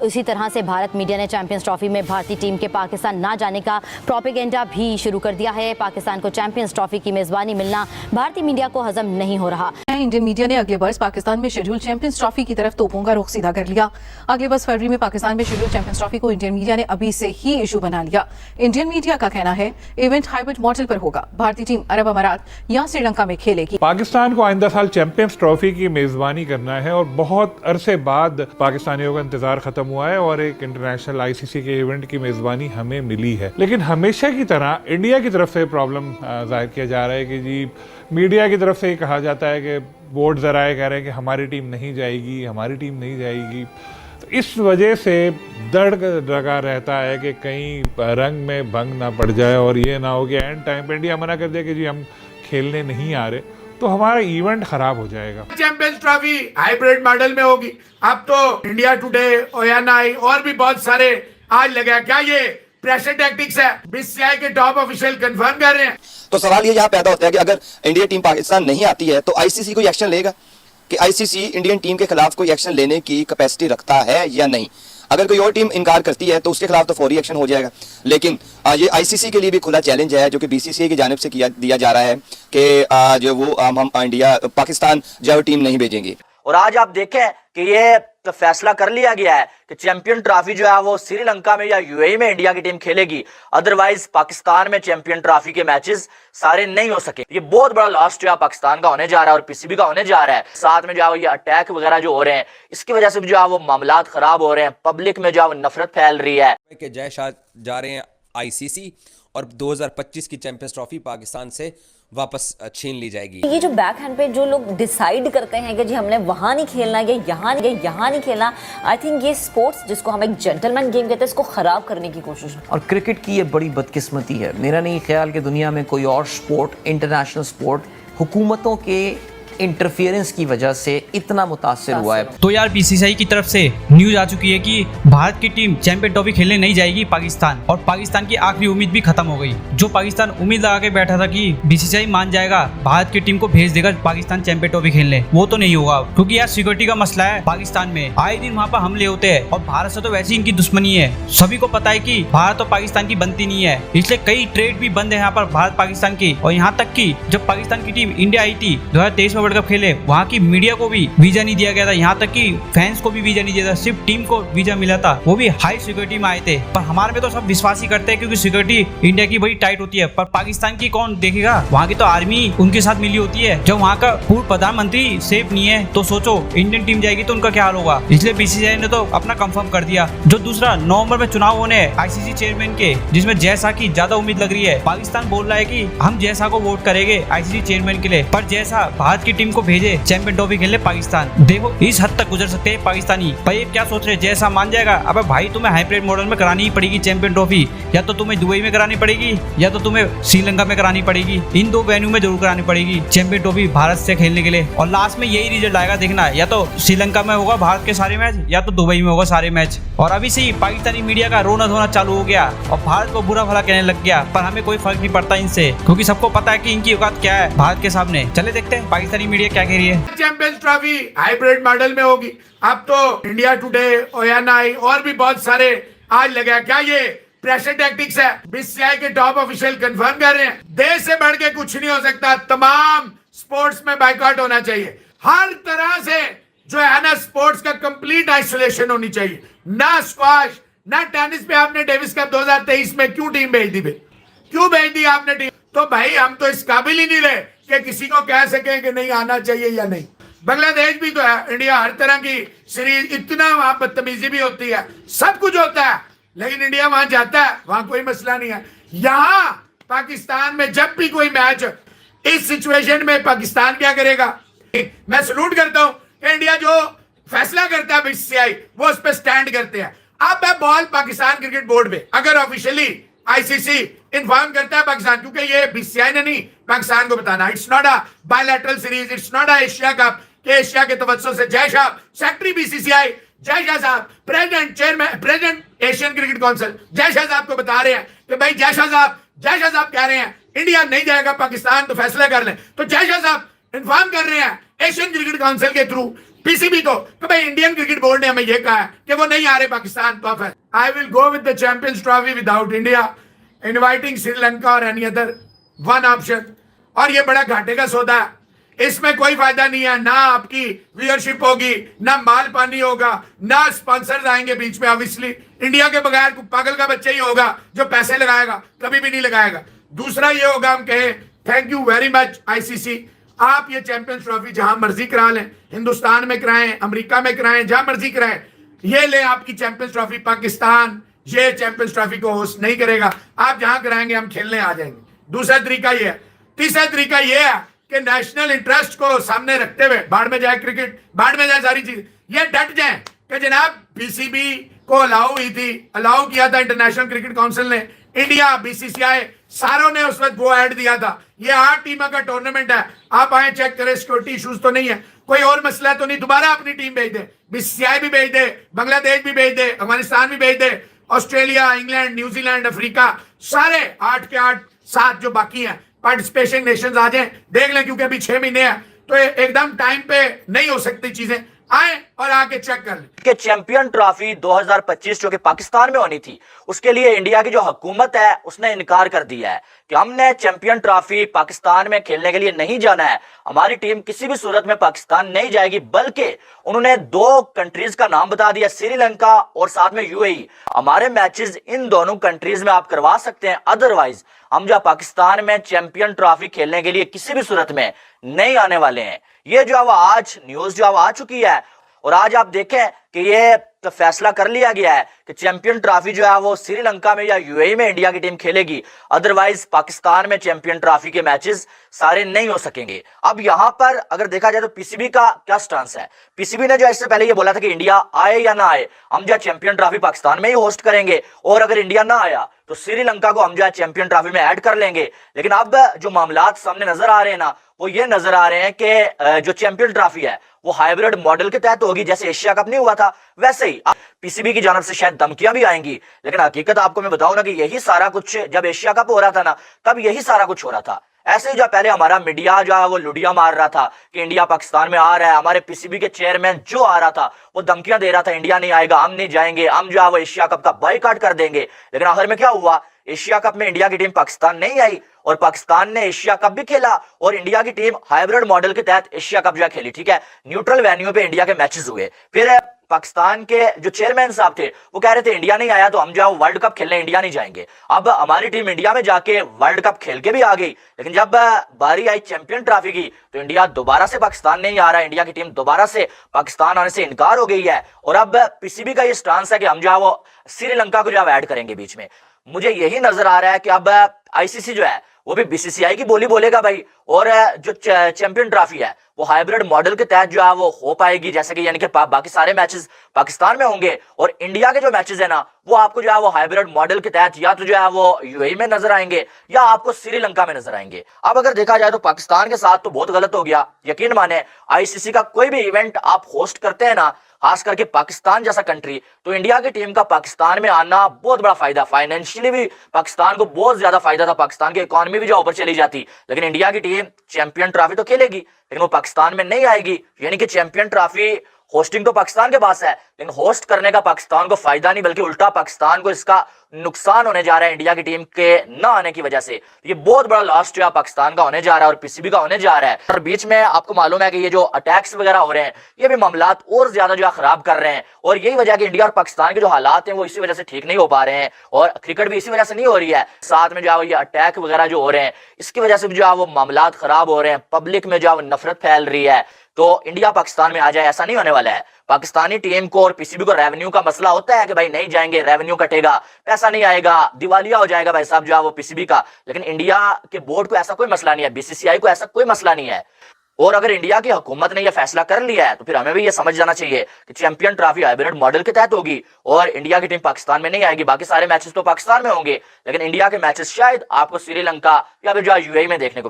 उसी तरह से भारत मीडिया ने चैंपियंस ट्रॉफी में भारतीय टीम के पाकिस्तान ना जाने का प्रोपेगेंडा भी शुरू कर दिया है। पाकिस्तान को चैंपियंस ट्रॉफी की मेजबानी मिलना भारतीय मीडिया को हजम नहीं हो रहा। इंडियन मीडिया ने अगले वर्ष पाकिस्तान में शेड्यूल चैंपियंस ट्रॉफी की तरफ तोपों का रुख सीधा कर लिया। अगले वर्ष फरवरी में पाकिस्तान में शेड्यूल चैंपियंस ट्रॉफी को इंडियन मीडिया ने अभी से ही इशू बना लिया। इंडियन मीडिया का कहना है इवेंट हाइब्रिड मॉडल पर होगा। भारतीय टीम अरब अमारात या श्रीलंका में खेलेगी। पाकिस्तान को आइंदा साल चैंपियंस ट्रॉफी की मेजबानी करना है और बहुत अरसे बाद पाकिस्तानियों का इंतजार खत्म हुआ है और एक इंटरनेशनल आईसीसी के इवेंट की मेजबानी हमें मिली है। लेकिन हमेशा की तरह इंडिया की तरफ से प्रॉब्लम जाहिर किया जा रहा है कि जी मीडिया की तरफ से ही कहा जाता है कि बोर्ड जराए कह रहे हैं कि हमारी टीम नहीं जाएगी, हमारी टीम नहीं जाएगी। तो इस वजह से दर्द लगा रहता है कि कहीं रंग में भंग ना पड़ जाए और ये ना हो कि एंड टाइम पे इंडिया मना कर दे कि जी हम खेलने नहीं आ रहे, तो हमारा इवेंट खराब हो जाएगा। चैंपियंस ट्रॉफी हाइब्रिड मॉडल में होगी। अब तो इंडिया टुडे, ओयानाई और भी बहुत सारे आज लगा। क्या ये प्रेशर टैक्टिक्स है? बीसीसीआई के टॉप ऑफिशियल कंफर्म कर रहे हैं। तो सवाल ये यहाँ पैदा होता है कि अगर इंडिया टीम पाकिस्तान नहीं आती है तो आईसीसी कोई एक्शन लेगा कि आईसीसी इंडियन टीम के खिलाफ कोई एक्शन लेने की कैपेसिटी रखता है या नहीं। अगर कोई और टीम इनकार करती है तो उसके खिलाफ तो फौरी एक्शन हो जाएगा। लेकिन ये आईसीसी के लिए भी खुला चैलेंज है जो कि बीसीसीआई की जानिब से दिया जा रहा है कि जो वो हम इंडिया पाकिस्तान जो टीम नहीं भेजेंगे। और आज आप देखें कि ये तो फैसला कर लिया गया है कि चैंपियन ट्रॉफी जो है वो श्रीलंका में या यूएई में इंडिया की टीम खेलेगी। अदरवाइज पाकिस्तान में चैंपियन ट्रॉफी के मैचेस सारे नहीं हो सके। ये बहुत बड़ा लॉस जो है पाकिस्तान का होने जा रहा है और पीसीबी का होने जा रहा है। साथ में जो है ये अटैक वगैरह जो हो रहे हैं इसकी वजह से भी जो है वो मामलात खराब हो रहे हैं। पब्लिक में जो है वो नफरत फैल रही है कि जय शाह जा रहे हैं आईसीसी और 2025 की चैंपियंस ट्रॉफी पाकिस्तान से वापस छीन ली जाएगी। ये जो बैक हैंड पे जो लोग डिसाइड करते हैं कि जी हमने वहां नहीं खेलना या यहाँ नहीं खेलना, आई थिंक ये स्पोर्ट्स जिसको हम एक जेंटलमैन गेम कहते हैं इसको खराब करने की कोशिश है। और क्रिकेट की ये बड़ी बदकिस्मती है। मेरा नहीं ख्याल कि दुनिया में कोई और स्पोर्ट, इंटरनेशनल स्पोर्ट हुकूमतों के इंटरफेरेंस की वजह से इतना मुतासिर हुआ है। तो यार बीसीसीआई की तरफ से न्यूज आ चुकी है कि भारत की टीम चैंपियन ट्रॉफी खेलने नहीं जाएगी पाकिस्तान, और पाकिस्तान की आखिरी उम्मीद भी खत्म हो गई। जो पाकिस्तान उम्मीद लगा के बैठा था कि बीसीसीआई मान जाएगा, भारत की टीम को भेज देगा पाकिस्तान चैंपियन ट्रॉफी खेलने, वो तो नहीं होगा। क्योंकि यार सिक्योरिटी का मसला है पाकिस्तान में, आए दिन वहाँ पर हमले होते हैं और भारत से तो वैसे ही इनकी दुश्मनी है। सभी को पता है कि भारत और पाकिस्तान की बनती नहीं है, इसलिए कई ट्रेड भी बंद है यहाँ पर भारत पाकिस्तान की। और यहाँ तक की जब पाकिस्तान की टीम इंडिया आई थी 2023 में वर्ल्ड कप खेले, वहाँ की मीडिया को भी वीजा नहीं दिया गया था, यहाँ तक कि फैंस को भी वीजा नहीं दिया था, सिर्फ टीम को वीजा मिला था, वो भी हाई सिक्योरिटी में आए थे। पर हमारे में तो सब विश्वास ही करते हैं क्योंकि सिक्योरिटी इंडिया की बड़ी टाइट होती है, पर पाकिस्तान की कौन देखेगा? वहाँ की तो आर्मी उनके साथ मिली होती है। जब वहाँ का पूर्व प्रधानमंत्री सेफ नहीं है तो सोचो इंडियन टीम जाएगी तो उनका क्या हाल होगा। इसलिए बीसीसीआई ने तो अपना कंफर्म कर दिया। जो दूसरा नवंबर में चुनाव होने हैं आईसीसी चेयरमैन के, जिसमें जय शाह की ज्यादा उम्मीद लग रही है। पाकिस्तान बोल रहा है कि हम जय शाह को वोट करेंगे आईसीसी चेयरमैन के लिए, पर जय शाह भारत की टीम को भेजे चैंपियन ट्रॉफी खेलने पाकिस्तान। देखो इस हद तक गुजर सकते हैं पाकिस्तानी। पर ये क्या सोच रहे हैं, जैसा मान जाएगा? अबे भाई तुम्हें हाइब्रिड मॉडल में करानी ही पड़ेगी चैंपियन ट्रॉफी, या तो तुम्हें दुबई में करानी पड़ेगी या तो तुम्हें श्रीलंका में करानी पड़ेगी। इन दो वेन्यू में जरूर करानी पड़ेगी चैंपियन ट्रॉफी भारत से खेलने के लिए। और लास्ट में यही रिजल्ट आएगा, देखना, या तो श्रीलंका में होगा भारत के सारे मैच या तो दुबई में होगा सारे मैच। और अभी से ही पाकिस्तानी मीडिया का रोना धोना चालू हो गया और भारत को बुरा भला कहने लग गया, पर हमें कोई फर्क नहीं पड़ता इनसे, क्योंकि सबको पता है कि इनकी औकात क्या है भारत के सामने। चले देखते हैं पाकिस्तानी मीडिया क्या कह रही है। चैंपियंस ट्रॉफी हाइब्रिड मॉडल में होगी। अब तो इंडिया टुडे, ओयानाई और भी बहुत सारे आज लगा। क्या ये प्रेशर टैक्टिक्स है? बीसीसीआई के टॉप ऑफिशियल कंफर्म कर रहे हैं देश से बढ़ के कुछ नहीं हो सकता। तमाम स्पोर्ट्स में बाइकआउट होना चाहिए। हर तरह से जो है ना स्पोर्ट्स का कंप्लीट आइसोलेशन होनी चाहिए। ना स्क्वाश ना टेनिस पे आपने डेविस कप 2023 में क्यों टीम भेज दी? क्यों भेज दी आपने टीम? तो भाई हम तो इस काबिल ही नहीं रहे कि किसी को कह सके कि नहीं आना चाहिए या नहीं। बांग्लादेश भी तो है, इंडिया हर तरह की सीरीज, इतना वहां बदतमीजी भी होती है, सब कुछ होता है, लेकिन इंडिया वहां जाता है, वहां कोई मसला नहीं है। यहां पाकिस्तान में जब भी कोई मैच, इस सिचुएशन में पाकिस्तान क्या करेगा? मैं सलूट करता हूं कि इंडिया जो फैसला करता है बीसीसीआई वो उस पर स्टैंड करते हैं। अब है बॉल पाकिस्तान क्रिकेट बोर्ड पे। अगर ऑफिशियली आईसीसी इन्फॉर्म करता है पाकिस्तान, क्योंकि ये बीसीसीआई ने नहीं पाकिस्तान को बताना, it's not a bilateral series, it's not a Asia cup के एशिया के तवज्जो से जय शाह, सेक्रेटरी बीसीसीआई जय शाह साहब, president chairman, president Asian cricket council Jay Shah साहब को बता रहे हैं कि भाई जय शाह साहब कह रहे हैं इंडिया नहीं जाएगा पाकिस्तान, तो फैसला कर लें। तो जय शाह साहब इन्फॉर्म कर रहे हैं एशियन क्रिकेट काउंसिल के थ्रू पीसीबी को कि भाई इंडियन क्रिकेट बोर्ड ने हमें यह कहा है कि वो नहीं आ रहे पाकिस्तान तो फिर I will go with the champions trophy without India, inviting Sri Lanka और एनी अदर वन ऑप्शन। और ये बड़ा घाटे का सौदा है, इसमें कोई फायदा नहीं है, ना आपकी व्यूअरशिप होगी, ना माल पानी होगा, ना स्पॉन्सर्स आएंगे बीच में। ऑब्वियसली इंडिया के बगैर पागल का बच्चा ही होगा जो पैसे लगाएगा, कभी भी नहीं लगाएगा। दूसरा ये होगा, हम कहें thank you very much ICC, आप ये चैंपियंस ट्रॉफी जहां मर्जी करा लें, हिंदुस्तान में कराएं, अमेरिका में कराएं, जहां मर्जी कराएं, ये ले आपकी चैंपियंस ट्रॉफी। पाकिस्तान ये चैंपियंस ट्रॉफी को होस्ट नहीं करेगा, आप जहां कराएंगे हम खेलने आ जाएंगे। दूसरा तरीका ये है। तीसरा तरीका ये है कि नेशनल इंटरेस्ट को सामने रखते हुए, बाढ़ में जाए क्रिकेट, बाढ़ में जाए सारी चीज, ये डट जाए कि जनाब पीसीबी को अलाउ किया था इंटरनेशनल क्रिकेट काउंसिल ने, इंडिया, बीसीसीआई सारों ने उस वक्त वो ऐड दिया था। ये 8 टीमों का टूर्नामेंट है, आप आए चेक करें, सिक्योरिटी इश्यूज तो नहीं है, कोई और मसला तो नहीं, दोबारा अपनी टीम भेज दे, बीसीसीआई भी भेज दे, बांग्लादेश भी भेज दे, अफगानिस्तान भी भेज दे, ऑस्ट्रेलिया, इंग्लैंड, न्यूजीलैंड, अफ्रीका, सारे 8 के 8 7 जो बाकी हैं पार्टिसिपेशन नेशंस आ जाएं, देख लें, क्योंकि अभी 6 महीने हैं तो एकदम टाइम पे नहीं हो सकती चीजें, आए और आके चेक कर लें। कि चैंपियन ट्रॉफी 2025 जो कि पाकिस्तान में होनी थी, उसके लिए इंडिया की जो हुकूमत है उसने इनकार कर दिया है कि हमने चैंपियन ट्रॉफी पाकिस्तान में खेलने के लिए नहीं जाना है, हमारी टीम किसी भी सूरत में पाकिस्तान नहीं जाएगी। बल्कि उन्होंने 2 कंट्रीज का नाम बता दिया, श्रीलंका और साथ में यूएई। हमारे मैचेस इन दोनों कंट्रीज में आप करवा सकते हैं, अदरवाइज हम जो पाकिस्तान में चैंपियन ट्रॉफी खेलने के लिए किसी भी सूरत में नहीं आने वाले हैं। ये जो है वो आज न्यूज जो आ चुकी है, और आज आप देखें कि ये तो फैसला कर लिया गया है कि चैंपियन ट्रॉफी जो है वो श्रीलंका में या यूएई में इंडिया की टीम खेलेगी, अदरवाइज पाकिस्तान में चैंपियन ट्रॉफी के मैचेस सारे नहीं हो सकेंगे। अब यहां पर अगर देखा जाए तो पीसीबी का क्या स्टांस है। पीसीबी ने जो इससे पहले ये बोला था कि इंडिया आए या ना आए, हम जो चैंपियन ट्रॉफी पाकिस्तान में ही होस्ट करेंगे, और अगर इंडिया ना आया तो श्रीलंका को हम जो है चैंपियन ट्रॉफी में ऐड कर लेंगे। लेकिन अब जो मामलात सामने नजर आ रहे हैं ना, वो ये नजर आ रहे हैं कि जो चैंपियन ट्रॉफी है वो हाइब्रिड मॉडल के तहत होगी, जैसे एशिया कप नहीं हुआ था वैसे ही। पीसीबी की जानब से शायद धमकियां भी आएंगी, लेकिन हकीकत आपको मैं बताऊं ना कि यही सारा कुछ जब एशिया कप हो रहा था ना, तब यही सारा कुछ हो रहा था। ऐसे ही जो पहले हमारा मीडिया जो है वो लुडिया मार रहा था कि इंडिया पाकिस्तान में आ रहा है, हमारे पीसीबी के चेयरमैन जो आ रहा था वो धमकियां दे रहा था, इंडिया नहीं आएगा, हम नहीं जाएंगे, हम जो है वो एशिया कप का बायकॉट कर देंगे। लेकिन आखिर में क्या हुआ, एशिया कप में इंडिया की टीम पाकिस्तान नहीं आई और पाकिस्तान ने एशिया कप भी खेला, और इंडिया की टीम हाइब्रिड मॉडल के तहत एशिया कप जो खेली, ठीक है, न्यूट्रल वेन्यू पे इंडिया के मैचेस हुए। फिर पाकिस्तान के जो चेयरमैन साहब थे वो कह रहे थे इंडिया नहीं आया तो हम जो वर्ल्ड कप खेलने इंडिया नहीं जाएंगे। अब हमारी टीम इंडिया में जाके वर्ल्ड कप खेल के भी आ गई, लेकिन जब बारी आई चैंपियन ट्रॉफी की तो इंडिया दोबारा से पाकिस्तान नहीं आ रहा है, इंडिया की टीम दोबारा से पाकिस्तान आने से इनकार हो गई है। और अब पीसीबी का ये स्टांस है कि हम जो है वो श्रीलंका को जो है ऐड करेंगे बीच में। मुझे यही नजर आ रहा है कि अब आईसीसी जो है वो भी बीसीसीआई की बोली बोलेगा भाई, और जो चैंपियन ट्रॉफी है वो हाइब्रिड मॉडल के तहत जो है वो हो पाएगी, जैसे कि यानी कि बाकी सारे मैचेस पाकिस्तान में होंगे और इंडिया के जो मैचेस है ना वो आपको जो है वो हाइब्रिड मॉडल के तहत या तो जो है वो यूएई में नजर आएंगे या आपको श्रीलंका में नजर आएंगे। अब अगर देखा जाए तो पाकिस्तान के साथ तो बहुत गलत हो गया। यकीन माने आईसीसी का कोई भी इवेंट आप होस्ट करते हैं ना, खास करके पाकिस्तान जैसा कंट्री, तो इंडिया की टीम का पाकिस्तान में आना बहुत बड़ा फायदा, फाइनेंशियली भी पाकिस्तान को बहुत ज्यादा फायदा था, पाकिस्तान की इकोनॉमी भी जो ऊपर चली जाती। लेकिन इंडिया की टीम चैंपियन ट्रॉफी तो खेलेगी लेकिन वो पाकिस्तान में नहीं आएगी, यानी कि चैंपियन ट्रॉफी होस्टिंग तो पाकिस्तान के पास है लेकिन होस्ट करने का पाकिस्तान को फायदा नहीं, बल्कि उल्टा पाकिस्तान को इसका नुकसान होने जा रहा है इंडिया की टीम के न आने की वजह से। ये बहुत बड़ा लॉस जो है पाकिस्तान का होने जा रहा है और पीसीबी का होने जा रहा है। और बीच में आपको मालूम है कि ये जो अटैक्स वगैरह हो रहे हैं ये भी मामलात और ज्यादा जो है खराब कर रहे हैं, और यही वजह कि इंडिया और पाकिस्तान के जो हालात हैं वो इसी वजह से ठीक नहीं हो पा रहे हैं, और क्रिकेट भी इसी वजह से नहीं हो रही है। साथ में जो है ये अटैक वगैरह जो हो रहे हैं इसकी वजह से भी जो है वो मामलात खराब हो रहे हैं, पब्लिक में जो है नफरत फैल रही है। तो इंडिया पाकिस्तान में आ जाए ऐसा नहीं होने वाला है। पाकिस्तानी टीम को और पीसीबी को रेवेन्यू का मसला होता है कि भाई नहीं जाएंगे, रेवेन्यू कटेगा, पैसा नहीं आएगा, दिवालिया हो जाएगा भाई साहब जो है वो पीसीबी का। लेकिन इंडिया के बोर्ड को ऐसा कोई मसला नहीं है, बीसीसीआई को ऐसा कोई मसला नहीं है। और अगर इंडिया की हुकूमत ने यह फैसला कर लिया है तो फिर हमें भी यह समझ जाना चाहिए कि चैंपियन ट्रॉफी हाइब्रिड मॉडल के तहत होगी और इंडिया की टीम पाकिस्तान में नहीं आएगी। बाकी सारे मैचेस तो पाकिस्तान में होंगे लेकिन इंडिया के मैचेस शायद आपको श्रीलंका या फिर जो यूएई में देखने को